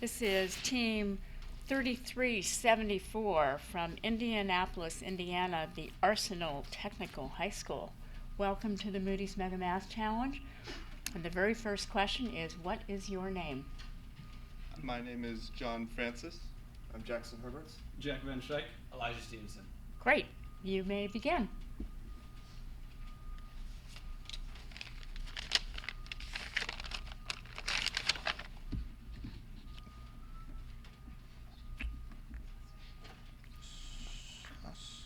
This is Team 3374 from Indianapolis, Indiana, the Arsenal Technical High School. Welcome to the Moody's Mega Math Challenge. And the very first question is, what is your name? My name is John Francis. I'm Jackson Herberts. Jack Van Schaik. Elijah Stevenson. Great. You may begin.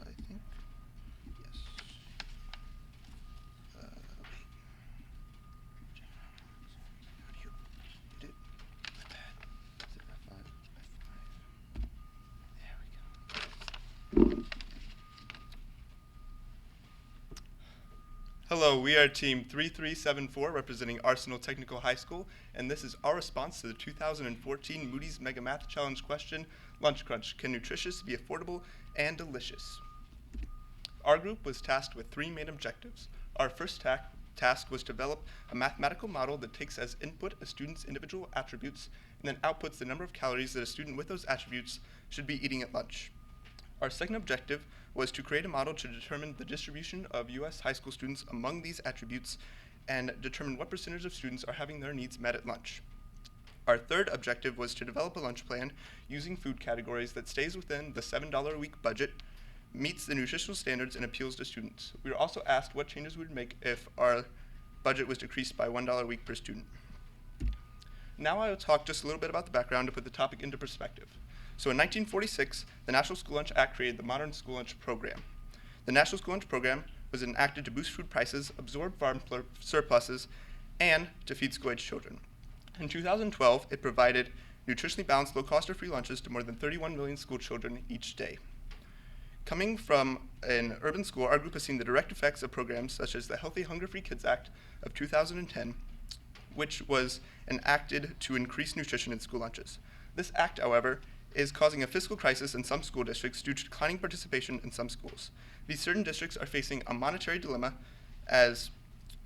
I think. Yes. Wait. How do you did it? With that. Is it F5? F5. There we go. Hello, we are Team 3374 representing Arsenal Technical High School, and this is our response to the 2014 Moody's Mega Math Challenge question, Lunch Crunch, can nutritious be affordable and delicious? Our group was tasked with three main objectives. Our first task was to develop a mathematical model that takes as input a student's individual attributes and then outputs the number of calories that a student with those attributes should be eating at lunch. Our second objective was to create a model to determine the distribution of U.S. high school students among these attributes and determine what percentage of students are having their needs met at lunch. Our third objective was to develop a lunch plan using food categories that stays within the $7 a week budget, meets the nutritional standards, and appeals to students. We were also asked what changes we would make if our budget was decreased by $1 a week per student. Now I will talk just a little bit about the background to put the topic into perspective. So in 1946, the National School Lunch Act created the Modern School Lunch Program. The National School Lunch Program was enacted to boost food prices, absorb farm surpluses, and to feed school-age children. In 2012, it provided nutritionally balanced, low-cost or free lunches to more than 31 million school children each day. Coming from an urban school, our group has seen the direct effects of programs such as the Healthy Hunger-Free Kids Act of 2010, which was enacted to increase nutrition in school lunches. This act, however, is causing a fiscal crisis in some school districts due to declining participation in some schools. These certain districts are facing a monetary dilemma as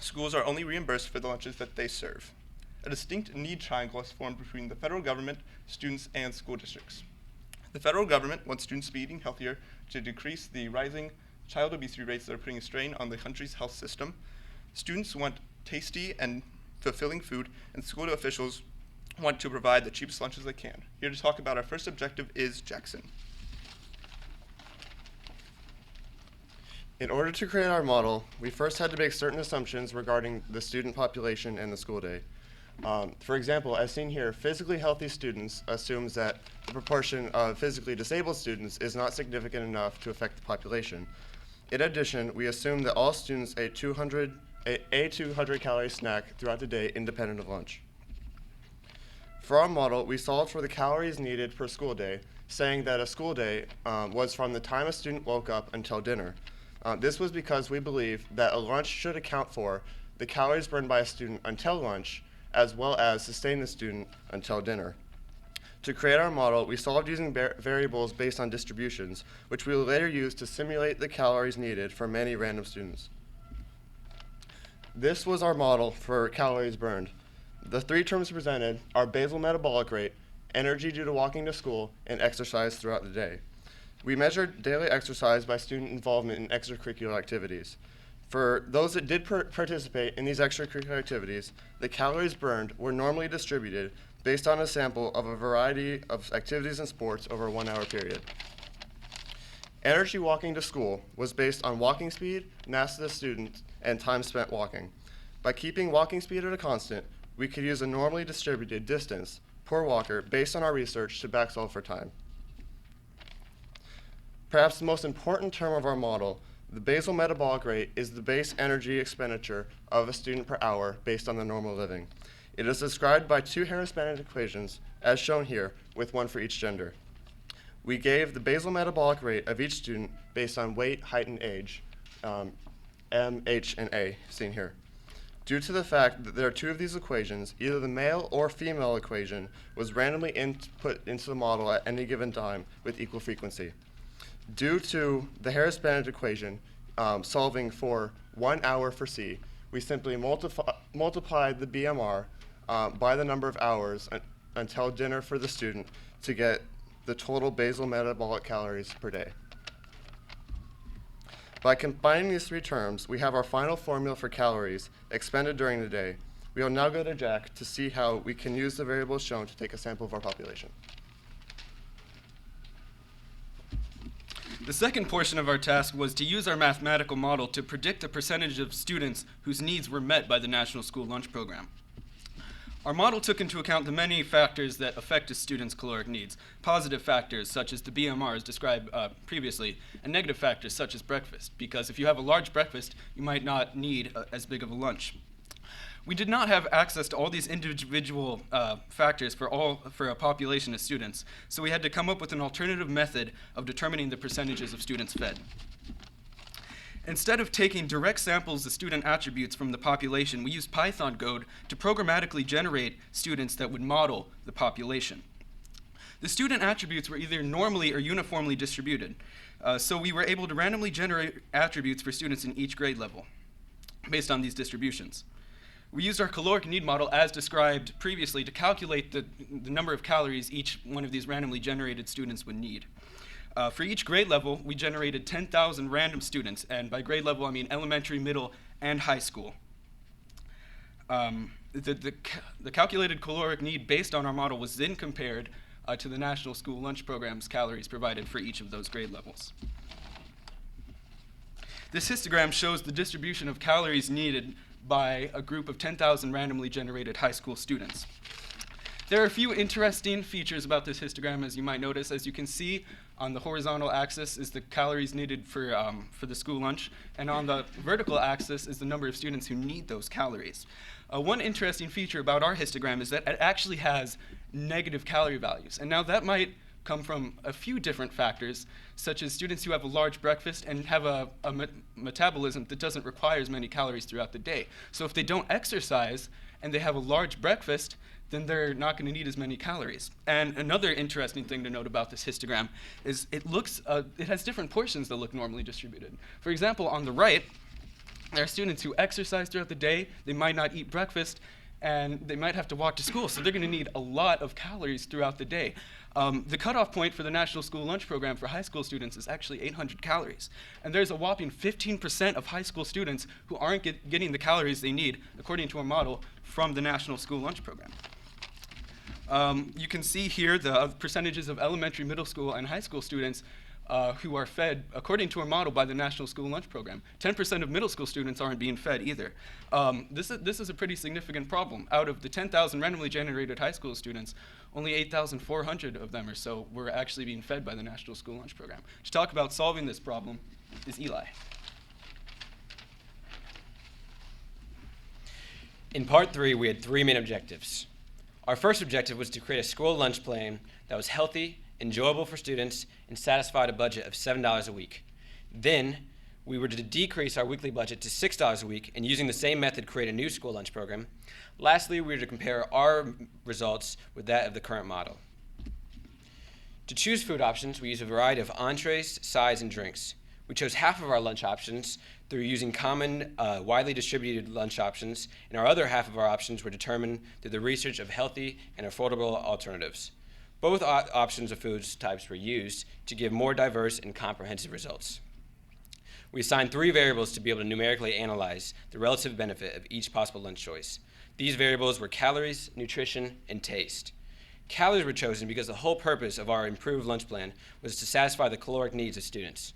schools are only reimbursed for the lunches that they serve. A distinct need triangle is formed between the federal government, students, and school districts. The federal government wants students to be eating healthier to decrease the rising child obesity rates that are putting a strain on the country's health system. Students want tasty and fulfilling food, and school officials want to provide the cheapest lunches they can. Here to talk about our first objective is Jackson. In order to create our model, we first had to make certain assumptions regarding the student population and the school day. For example, as seen here, physically healthy students assumes that the proportion of physically disabled students is not significant enough to affect the population. In addition, we assume that all students ate a 200 calorie snack throughout the day independent of lunch. For our model, we solved for the calories needed per school day, saying that a school day was from the time a student woke up until dinner. This was because we believe that a lunch should account for the calories burned by a student until lunch, as well as sustain the student until dinner. To create our model, we solved using variables based on distributions, which we will later use to simulate the calories needed for many random students. This was our model for calories burned. The three terms presented are basal metabolic rate, energy due to walking to school, and exercise throughout the day. We measured daily exercise by student involvement in extracurricular activities. For those that did participate in these extracurricular activities, the calories burned were normally distributed based on a sample of a variety of activities and sports over a 1 hour period. Energy walking to school was based on walking speed, mass of the student, and time spent walking. By keeping walking speed at a constant, we could use a normally distributed distance per walker based on our research to backsolve for time. Perhaps the most important term of our model, the basal metabolic rate, is the base energy expenditure of a student per hour based on the normal living. It is described by two Harris-Bennett equations, as shown here, with one for each gender. We gave the basal metabolic rate of each student based on weight, height, and age, M, H, and A, seen here. Due to the fact that there are two of these equations, either the male or female equation was randomly input into the model at any given time with equal frequency. Due to the Harris-Bennett equation solving for 1 hour for C, we simply multiplied the BMR by the number of hours until dinner for the student to get the total basal metabolic calories per day. By combining these three terms, we have our final formula for calories expended during the day. We will now go to Jack to see how we can use the variables shown to take a sample of our population. The second portion of our task was to use our mathematical model to predict the percentage of students whose needs were met by the National School Lunch Program. Our model took into account the many factors that affect a student's caloric needs, positive factors such as the BMRs described previously, and negative factors such as breakfast, because if you have a large breakfast, you might not need as big of a lunch. We did not have access to all these individual factors for a population of students, so we had to come up with an alternative method of determining the percentages of students fed. Instead of taking direct samples of student attributes from the population, we used Python code to programmatically generate students that would model the population. The student attributes were either normally or uniformly distributed, so we were able to randomly generate attributes for students in each grade level based on these distributions. We used our caloric need model as described previously to calculate the number of calories each one of these randomly generated students would need. For each grade level, we generated 10,000 random students, and by grade level I mean elementary, middle, and high school. The calculated caloric need based on our model was then compared to the National School Lunch Program's calories provided for each of those grade levels. This histogram shows the distribution of calories needed by a group of 10,000 randomly generated high school students. There are a few interesting features about this histogram, as you might notice. As you can see, on the horizontal axis is the calories needed for the school lunch, and on the vertical axis is the number of students who need those calories. One interesting feature about our histogram is that it actually has negative calorie values, and now that might come from a few different factors, such as students who have a large breakfast and have a metabolism that doesn't require as many calories throughout the day. So if they don't exercise and they have a large breakfast, then they're not going to need as many calories. And another interesting thing to note about this histogram is it has different portions that look normally distributed. For example, on the right, there are students who exercise throughout the day, they might not eat breakfast, and they might have to walk to school, so they're going to need a lot of calories throughout the day. The cutoff point for the National School Lunch Program for high school students is actually 800 calories. And there's a whopping 15% of high school students who aren't getting the calories they need, according to our model, from the National School Lunch Program. You can see here the percentages of elementary, middle school, and high school students who are fed according to our model by the National School Lunch Program. 10% of middle school students aren't being fed either. This is a pretty significant problem. Out of the 10,000 randomly generated high school students, only 8,400 of them or so were actually being fed by the National School Lunch Program. To talk about solving this problem is Eli. In part 3, we had 3 main objectives. Our first objective was to create a school lunch plan that was healthy, enjoyable for students, and satisfied a budget of $7 a week. Then, we were to decrease our weekly budget to $6 a week and using the same method create a new school lunch program. Lastly, we were to compare our results with that of the current model. To choose food options, we used a variety of entrees, sides, and drinks. We chose half of our lunch options through using common, widely distributed lunch options, and our other half of our options were determined through the research of healthy and affordable alternatives. Both options of food types were used to give more diverse and comprehensive results. We assigned 3 variables to be able to numerically analyze the relative benefit of each possible lunch choice. These variables were calories, nutrition, and taste. Calories were chosen because the whole purpose of our improved lunch plan was to satisfy the caloric needs of students.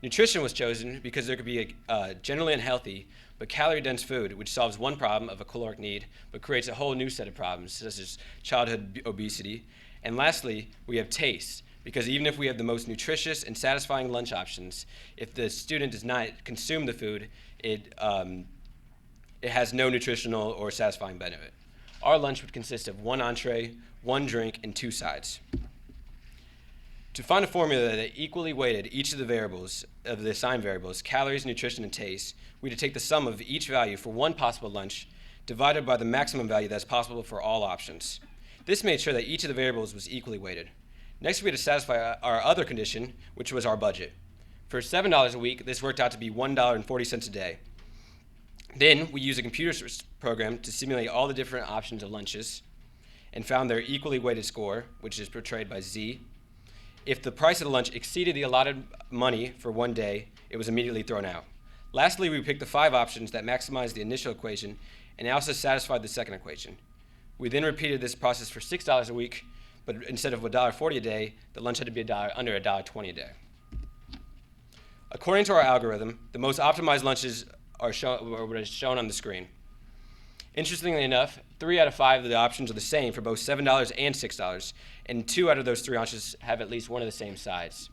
Nutrition was chosen because there could be a generally unhealthy but calorie-dense food which solves one problem of a caloric need but creates a whole new set of problems such as childhood obesity. And lastly, we have taste, because even if we have the most nutritious and satisfying lunch options, if the student does not consume the food, it has no nutritional or satisfying benefit. Our lunch would consist of 1 entree, 1 drink, and 2 sides. To find a formula that equally weighted each of the variables, of the assigned variables, calories, nutrition, and taste, we had to take the sum of each value for one possible lunch divided by the maximum value that's possible for all options. This made sure that each of the variables was equally weighted. Next, we had to satisfy our other condition, which was our budget. For $7 a week, this worked out to be $1.40 a day. Then, we used a computer program to simulate all the different options of lunches. and found their equally weighted score, which is portrayed by Z. If the price of the lunch exceeded the allotted money for one day, it was immediately thrown out. Lastly, we picked the 5 options that maximized the initial equation and also satisfied the second equation. We then repeated this process for $6 a week, but instead of $1.40 a day, the lunch had to be under $1.20 a day. According to our algorithm, the most optimized lunches are what is shown on the screen. Interestingly enough, 3 out of 5 of the options are the same for both $7 and $6, and 2 out of those 3 options have at least one of the same sides.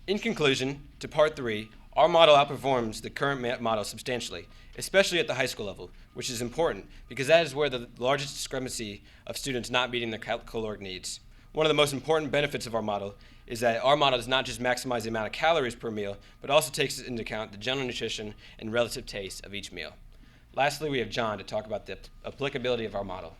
In conclusion, to part 3, our model outperforms the current model substantially, especially at the high school level, which is important because that is where the largest discrepancy of students not meeting their caloric needs. One of the most important benefits of our model is that our model does not just maximize the amount of calories per meal, but also takes into account the general nutrition and relative taste of each meal. Lastly, we have John to talk about the applicability of our model.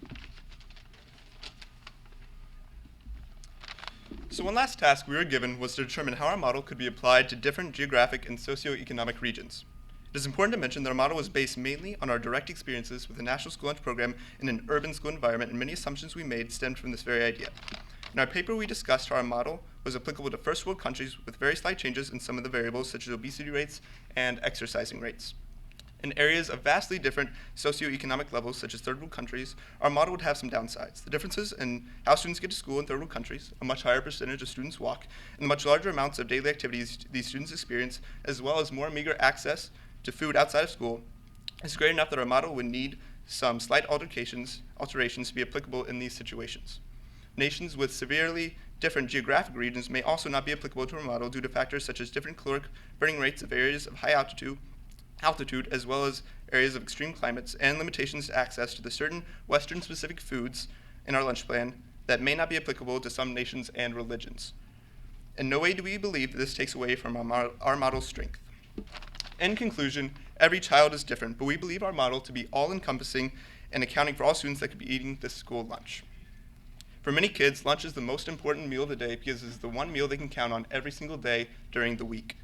So one last task we were given was to determine how our model could be applied to different geographic and socioeconomic regions. It is important to mention that our model was based mainly on our direct experiences with the National School Lunch Program in an urban school environment, and many assumptions we made stemmed from this very idea. In our paper, we discussed how our model was applicable to first world countries with very slight changes in some of the variables, such as obesity rates and exercising rates. In areas of vastly different socioeconomic levels, such as third world countries, our model would have some downsides. The differences in how students get to school in third world countries, a much higher percentage of students walk, and the much larger amounts of daily activities these students experience, as well as more meager access to food outside of school, is great enough that our model would need some slight alterations to be applicable in these situations. Nations with severely different geographic regions may also not be applicable to our model due to factors such as different caloric burning rates of areas of high altitude, as well as areas of extreme climates, and limitations to access to the certain Western-specific foods in our lunch plan that may not be applicable to some nations and religions. In no way do we believe that this takes away from our model's strength. In conclusion, every child is different, but we believe our model to be all-encompassing and accounting for all students that could be eating this school lunch. For many kids, lunch is the most important meal of the day because it is the one meal they can count on every single day during the week.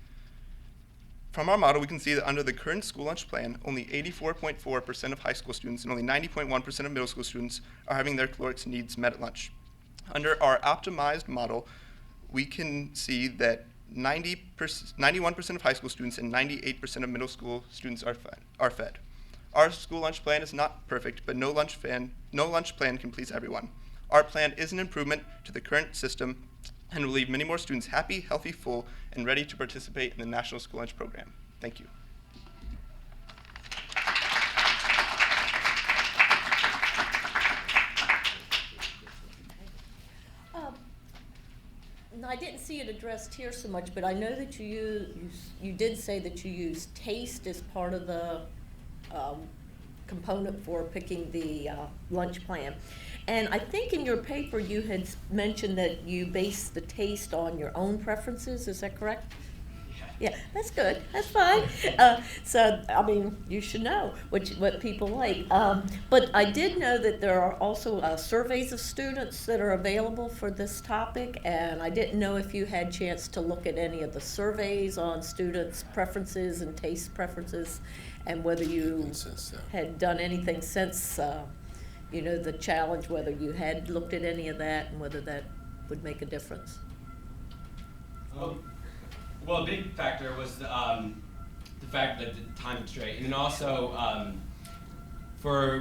From our model, we can see that under the current school lunch plan, only 84.4% of high school students and only 90.1% of middle school students are having their caloric needs met at lunch. Under our optimized model, we can see that 91% of high school students and 98% of middle school students are fed. Our school lunch plan is not perfect, but no lunch plan can please everyone. Our plan is an improvement to the current system and will leave many more students happy, healthy, full, and ready to participate in the National School Lunch Program. Thank you. No, I didn't see it addressed here so much, but I know that you did say that you use taste as part of the component for picking the lunch plan. And I think in your paper you had mentioned that you base the taste on your own preferences. Is that correct? Yeah, that's good. That's fine. So, I mean, you should know what people like. But I did know that there are also surveys of students that are available for this topic, and I didn't know if you had a chance to look at any of the surveys on students' preferences and taste preferences, and whether you had done anything since, the challenge, whether you had looked at any of that and whether that would make a difference. Well, a big factor was the fact that the time constraint, and then also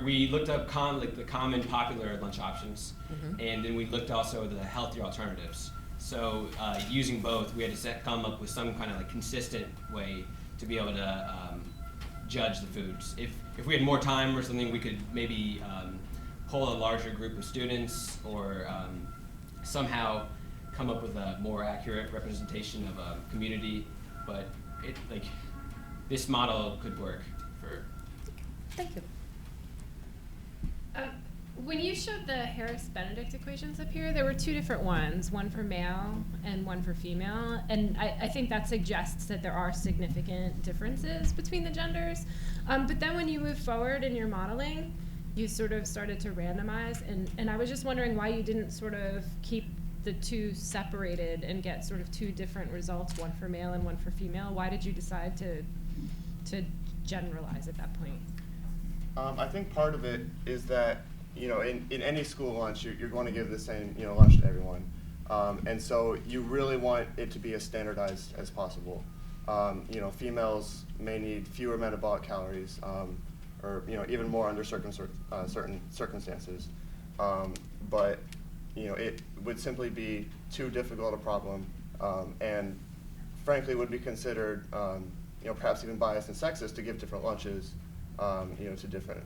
we looked up the common popular lunch options, and then we looked also at the healthier alternatives. So using both, we had to come up with some kind of consistent way to be able to judge the foods. If we had more time or something, we could maybe poll a larger group of students or somehow come up with a more accurate representation of a community, but this model could work for. Thank you. When you showed the Harris-Benedict equations up here, there were two different ones, one for male and one for female, and I think that suggests that there are significant differences between the genders. But then when you move forward in your modeling, you sort of started to randomize, and I was just wondering why you didn't sort of keep the two separated and get sort of two different results, one for male and one for female. Why did you decide to generalize at that point? I think part of it is that in any school lunch, you're going to give the same, lunch to everyone. And so you really want it to be as standardized as possible. Females may need fewer metabolic calories, or even more under certain circumstances. But it would simply be too difficult a problem, and frankly would be considered perhaps even biased and sexist to give different lunches to different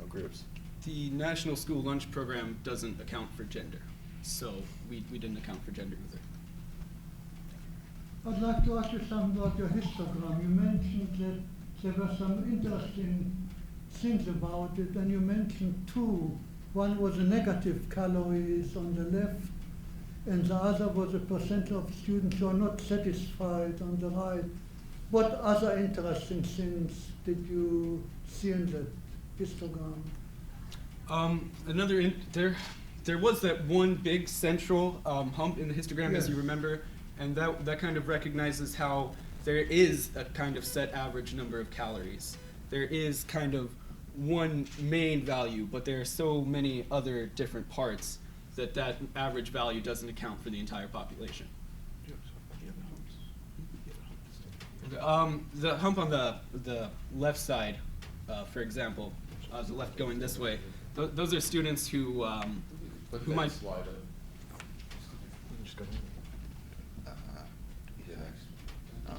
groups. The National School Lunch Program doesn't account for gender, so we didn't account for gender either. I'd like to ask you something about your histogram. You mentioned that there were some interesting things about it, and you mentioned two. One was the negative calories on the left, and the other was the percent of students who are not satisfied on the right. What other interesting things did you see in the histogram? There was that one big central hump in the histogram, Yes. as you remember, and that kind of recognizes how there is a kind of set average number of calories. There is kind of one main value, but there are so many other different parts that average value doesn't account for the entire population. The hump on the left side, for example, the left going this way, those are students who might.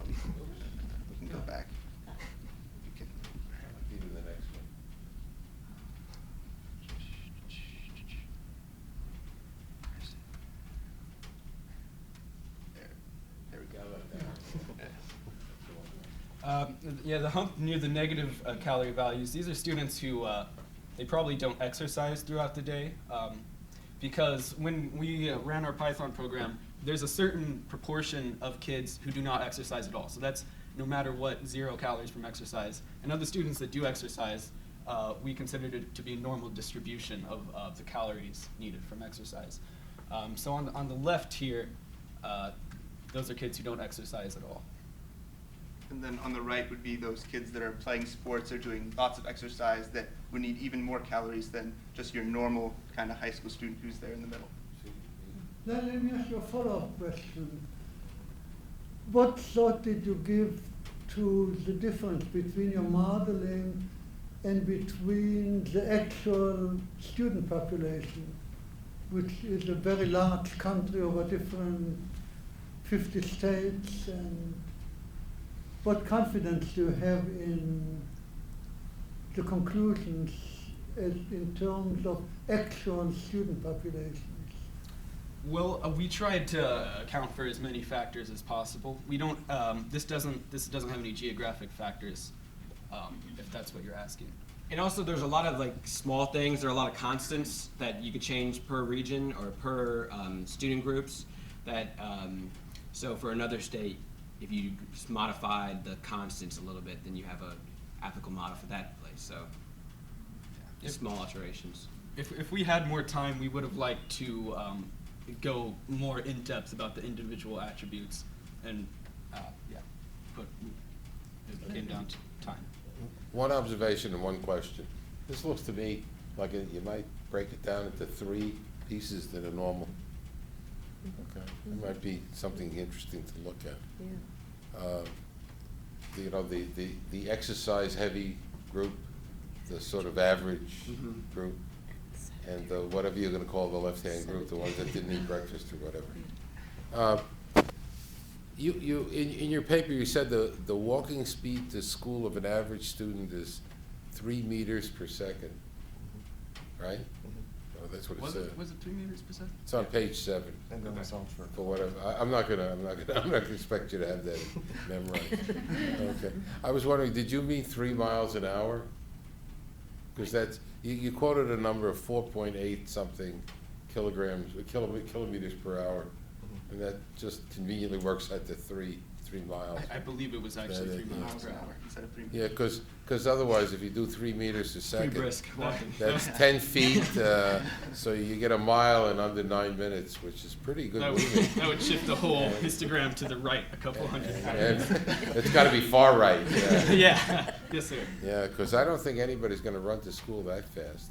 We can go back. We can do the next one. There we go. Yeah, the hump near the negative calorie values, these are students who they probably don't exercise throughout the day, because when we ran our Python program, there's a certain proportion of kids who do not exercise at all. So that's no matter what, 0 calories from exercise. And of the students that do exercise, we considered it to be a normal distribution of the calories needed from exercise. So on the left here, those are kids who don't exercise at all. And then on the right would be those kids that are playing sports or doing lots of exercise that would need even more calories than just your normal kind of high school student who's there in the middle. Then let me ask you a follow-up question. What thought did you give to the difference between your modeling and between the actual student population, which is a very large country over different 50 states, and what confidence do you have in the conclusions in terms of actual student populations? Well, we tried to account for as many factors as possible. We don't. This doesn't have any geographic factors, if that's what you're asking. And also, there's a lot of small things. There are a lot of constants that you could change per region or per student groups. That so for another state, if you just modified the constants a little bit, then you have a applicable model for that place. So just small alterations. If we had more time, we would have liked to go more in depth about the individual attributes, and but it came down to time. One observation and one question. This looks to me like you might break it down into 3 pieces that are normal. Okay, it might be something interesting to look at. Yeah. The exercise heavy group, the sort of average group, and the whatever you're going to call the left-hand group, the ones that didn't eat breakfast or whatever. In your paper, you said the walking speed to school of an average student is 3 meters per second, right? Oh, that's what it said. Was it 3 meters per second? It's on page 7. And then it's on For whatever, I'm not gonna expect you to have that memorized. Okay. I was wondering, did you mean 3 miles an hour? Because that's, you quoted a number of 4.8 something kilometers per hour, and that just conveniently works out to 3 miles. I believe it was actually 3 miles per hour. Instead of 3 Yeah, because otherwise, if you do 3 meters a Pretty second, brisk walking. that's 10 feet, so you get a mile in under 9 minutes, which is pretty good moving. That would shift the whole histogram to the right a couple hundred. And it's got to be far right. Yeah, Yeah. Yes, sir. yeah, because I don't think anybody's going to run to school that fast.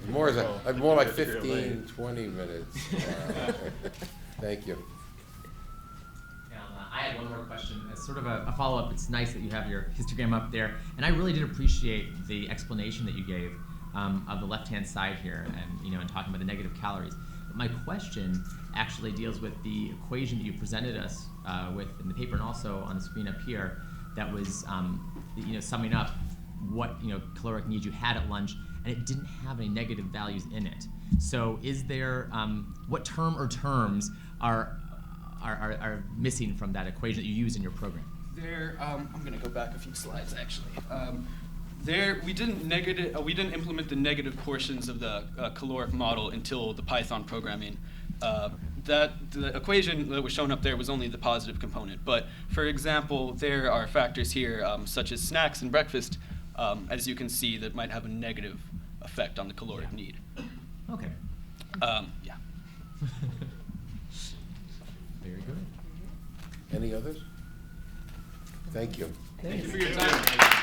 More like 15, 20 minutes. Thank you. I had one more question. As sort of a follow-up, it's nice that you have your histogram up there, and I really did appreciate the explanation that you gave of the left-hand side here, and talking about the negative calories. But my question actually deals with the equation that you presented us with in the paper and also on the screen up here. That was, summing up what caloric needs you had at lunch, and it didn't have any negative values in it. So, is there what term or terms are missing from that equation that you use in your program? I'm going to go back a few slides actually. We didn't implement the negative portions of the caloric model until the Python programming. The equation that was shown up there was only the positive component. But for example, there are factors here such as snacks and breakfast, as you can see, that might have a negative effect on the caloric need. Okay. Yeah. Very good. Any others? Thank you. Thank you for your time.